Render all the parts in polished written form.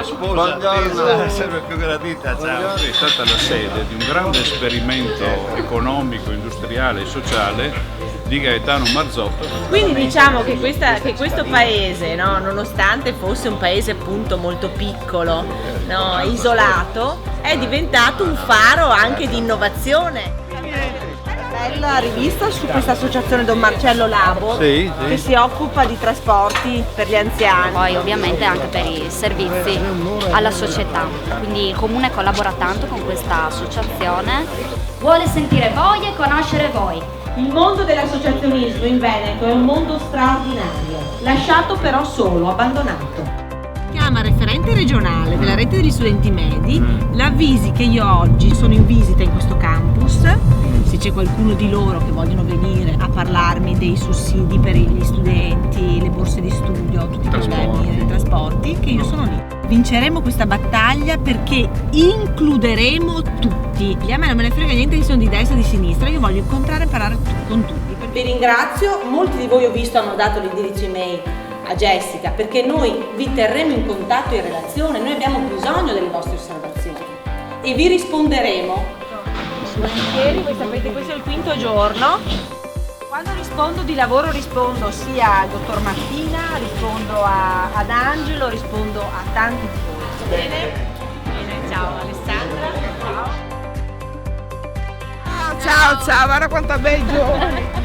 mia sposa serve più gradita. Ciao. È stata la sede di un grande esperimento economico, industriale e sociale di Gaetano Marzotto. Quindi diciamo che questo paese, no, nonostante fosse un paese appunto molto piccolo, no, isolato, è diventato un faro anche di innovazione. Bella rivista su questa associazione Don Marcello Labo, Sì. che si occupa di trasporti per gli anziani. Poi ovviamente anche per i servizi alla società, quindi il comune collabora tanto con questa associazione. Vuole sentire voi e conoscere voi. Il mondo dell'associazionismo in Veneto è un mondo straordinario, lasciato però solo, abbandonato. Chiama referente regionale della rete degli studenti medi, l'avvisi che io oggi sono in visita in questo campus. Se c'è qualcuno di loro che vogliono venire a parlarmi dei sussidi per gli studenti, le borse di studio, tutti i problemi dei trasporti, che io sono lì. Vinceremo questa battaglia perché includeremo tutti. A me non me ne frega niente che sono di destra o di sinistra, io voglio incontrare e parlare con tutti. Vi ringrazio, molti di voi ho visto hanno dato l'indirizzo email a Jessica perché noi vi terremo in contatto e in relazione, noi abbiamo bisogno delle vostre osservazioni e vi risponderemo. Volentieri, voi sapete, questo è il quinto giorno. Quando rispondo di lavoro rispondo sia al dottor Martina, rispondo ad Angelo, rispondo a tanti di voi. Bene? Bene, ciao Alessandra. Ciao, guarda quanto bello!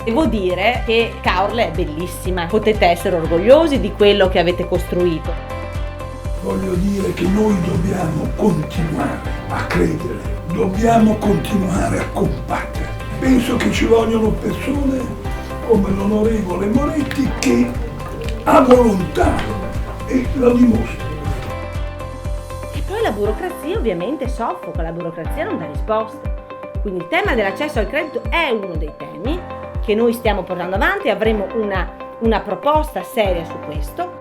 Devo dire che Caorle è bellissima, potete essere orgogliosi di quello che avete costruito. Voglio dire che noi dobbiamo continuare a credere, dobbiamo continuare a combattere. Penso che ci vogliono persone come l'onorevole Moretti che ha volontà e lo dimostra. E poi la burocrazia ovviamente soffoca, la burocrazia non dà risposte. Quindi il tema dell'accesso al credito è uno dei temi che noi stiamo portando avanti, avremo una proposta seria su questo.